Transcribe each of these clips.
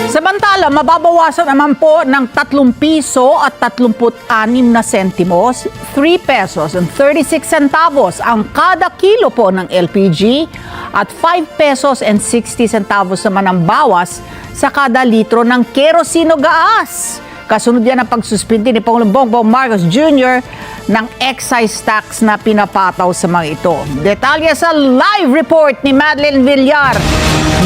Samantala, mababawasan naman po ng 3 piso at 36 na sentimos, 3 pesos and 36 centavos ang kada kilo po ng LPG at 5 pesos and 60 centavos naman ang bawas sa kada litro ng kerosino gas. Kasunod yan ang pagsuspindi ni Pangulong Bongbong Marcos Jr. ng excise tax na pinapataw sa mga ito. Detalye sa live report ni Madeline Villar.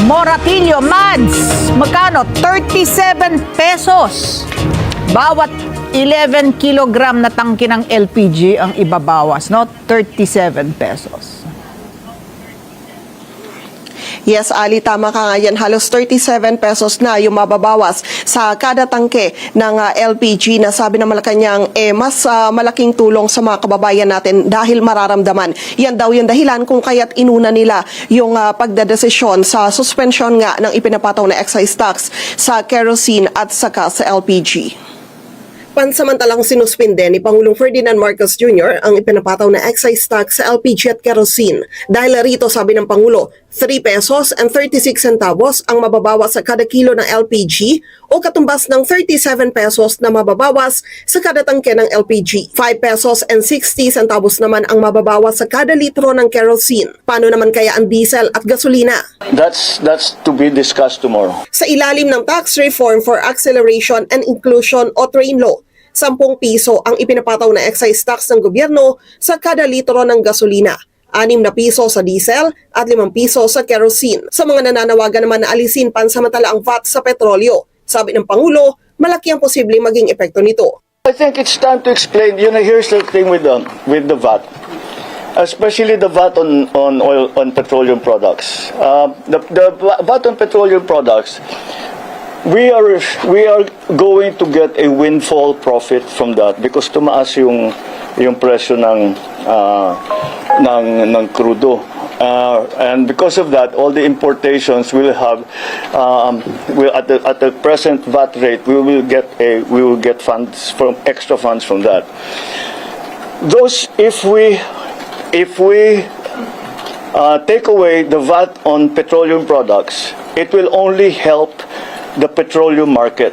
Moratillo, Mads, magkano? 37 pesos. Bawat 11 kilogram na tangke ng LPG ang ibabawas, no? 37 pesos. Yes, Ali, tama ka nga yan. Halos 37 pesos na yung mababawas sa kada tangke ng LPG na sabi ng Malacanang mas malaking tulong sa mga kababayan natin dahil mararamdaman. Yan daw yung dahilan kung kaya't inuna nila yung pagdadesisyon sa suspension nga ng ipinapataw na excise tax sa kerosene at saka sa LPG. Pansamantalang sinuspinde ni Pangulong Ferdinand Marcos Jr. ang ipinapataw na excise tax sa LPG at kerosene. Dahil rito, sabi ng Pangulo, 3 pesos and 36 centavos ang mababawas sa kada kilo ng LPG o katumbas ng 37 pesos na mababawas sa kada tangke ng LPG. 5 pesos and 60 centavos naman ang mababawas sa kada litro ng kerosene. Paano naman kaya ang diesel at gasolina? That's to be discussed tomorrow. Sa ilalim ng Tax Reform for Acceleration and Inclusion o TRAIN Law, 10 piso ang ipinapataw na excise tax ng gobyerno sa kada litro ng gasolina, 6 na piso sa diesel at 5 piso sa kerosene. Sa mga nananawagan naman na alisin pansamantala ang VAT sa petrolyo, sabi ng Pangulo, malaki ang posibleng maging epekto nito. I think it's time to explain. Here's the thing with the VAT, especially the VAT on oil, on petroleum products. The VAT on petroleum products, we are going to get a windfall profit from that because tumaas yung presyo ng crudo. And because of that, all the importations will have at the present VAT rate, we will get funds from extra funds from that. Those if we take away the VAT on petroleum products, it will only help the petroleum market.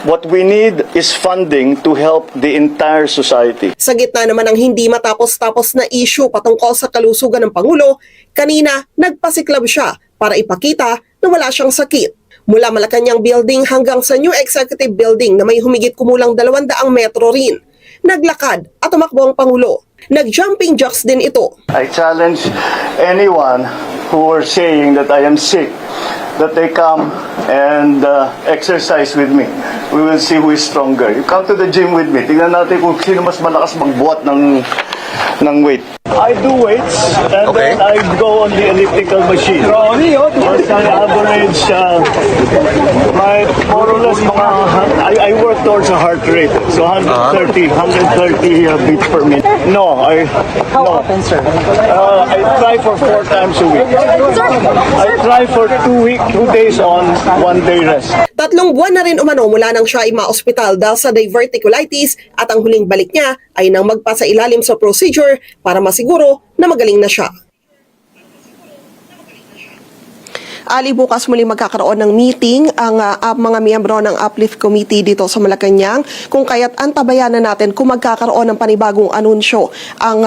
What we need is funding to help the entire society. Sa gitna naman ng hindi matapos-tapos na issue patungkol sa kalusugan ng Pangulo, kanina nagpasiklab siya para ipakita na wala siyang sakit. Mula Malacanang Building hanggang sa New Executive Building na may humigit kumulang 200 metro rin. Naglakad at tumakbo ang Pangulo. Nag-jumping jacks din ito. I challenge anyone who are saying that I am sick that they come and exercise with me. We will see who is stronger. You come to the gym with me. Tingnan natin kung sino mas malakas magbuhat ng weight. I do weights and then I go on the elliptical machine. Once I average more or less I work towards a heart rate. So 130 beats per minute. How often, sir? I try for 4 times a week. I try for 2 days on, 1 day rest. 3 buwan na rin umano mula nang siya ay ma-ospital dahil sa diverticulitis at ang huling balik niya ay nang magpasailalim sa procedure para masiguro na magaling na siya. Ali, bukas muli magkakaroon ng meeting ang mga miyembro ng Uplift Committee dito sa Malacanang kung kaya't antabayanan natin kung magkakaroon ng panibagong anunsyo ang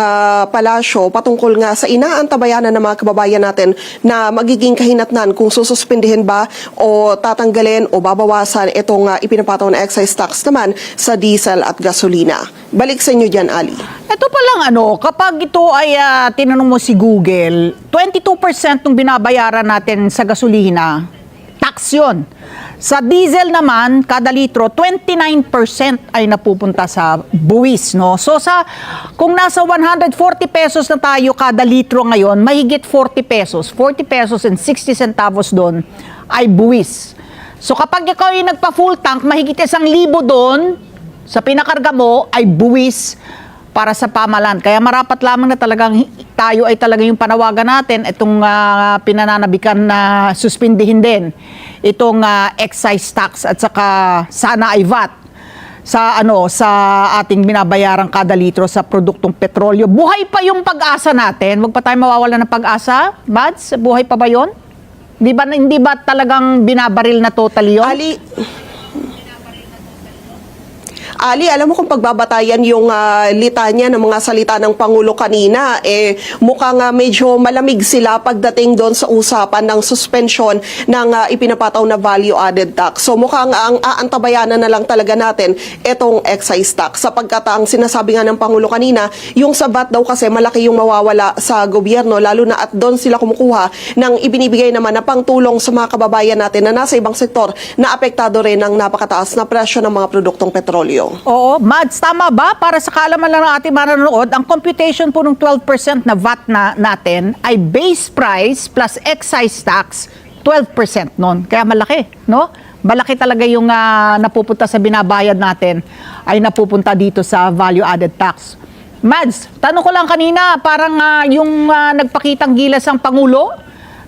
palasyo patungkol nga sa inaantabayanan ng mga kababayan natin na magiging kahinatnan kung sususpindihin ba o tatanggalin o babawasan itong ipinapataw na excise tax naman sa diesel at gasolina. Balik sa inyo dyan, Ali. Ito pa lang kapag ito ay tinanong mo si Google, 22% ng binabayaran natin sa gasolina, tax yun. Sa diesel naman, kada litro, 29% ay napupunta sa buwis, no? So kung nasa 140 pesos na tayo kada litro ngayon, mahigit 40 pesos and 60 centavos doon ay buwis. So kapag ikaw ay nagpa-full tank, mahigit 1,000 doon, sa pinakarga mo ay buwis para sa pamalan. Kaya marapat lamang na talagang tayo ay talaga yung panawagan natin itong pinananabikan na suspindihin din itong excise tax at saka sana ay VAT sa ating binabayarang kada litro sa produktong petrolyo. Buhay pa yung pag-asa natin. Huwag pa tayo mawawalan ng pag-asa. Mads, buhay pa ba 'yon? Hindi ba talagang binabaril na totally yun? Ali, alam mo kung pagbabatayan yung litanya ng mga salita ng Pangulo kanina, mukhang medyo malamig sila pagdating doon sa usapan ng suspension ng ipinapataw na value-added tax. So mukhang ang aantabayanan na lang talaga natin itong excise tax. Sapagkat ang sinasabi nga ng Pangulo kanina, yung sa VAT daw kasi malaki yung mawawala sa gobyerno, lalo na at doon sila kumukuha ng ibinibigay naman na pangtulong sa mga kababayan natin na nasa ibang sektor na apektado rin ng napakataas na presyo ng mga produktong petrolyo. Oo. Mads, tama ba? Para sa kaalaman lang ng ating manonood, ang computation po ng 12% na VAT natin ay base price plus excise tax, 12% nun. Kaya malaki, no? Malaki talaga yung napupunta sa binabayad natin ay napupunta dito sa value-added tax. Mads, tanong ko lang kanina, parang yung nagpakitang gilas ang Pangulo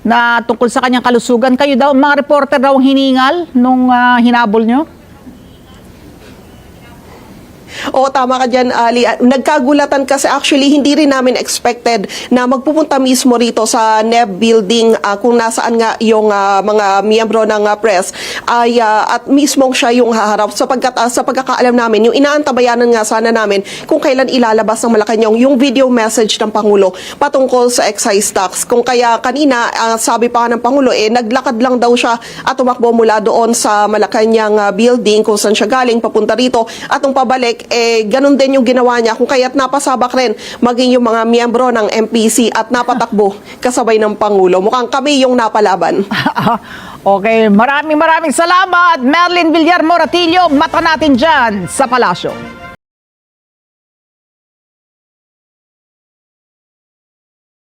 na tungkol sa kanyang kalusugan, kayo daw, mga reporter daw ang hiningal nung hinabol nyo? Oo, tama ka dyan, Ali. Nagkagulatan kasi actually hindi rin namin expected na magpupunta mismo rito sa NEB building kung nasaan nga yung mga miyembro ng press at mismong siya yung haharap sapagkat sa pagkakaalam namin, yung inaantabayanan nga sana namin kung kailan ilalabas ng Malacanang yung video message ng Pangulo patungkol sa excise tax. Kung kaya kanina, sabi pa ng Pangulo, naglakad lang daw siya at tumakbo mula doon sa Malacanang building kung saan siya galing papunta rito at nung pabalik, ganun din yung ginawa niya kung kaya't napasabak rin maging yung mga miyembro ng MPC at napatakbo kasabay ng Pangulo. Mukhang kami yung napalaban. Okay, maraming salamat, Merlin Villar Moratillo. Mata natin dyan sa Palasyo.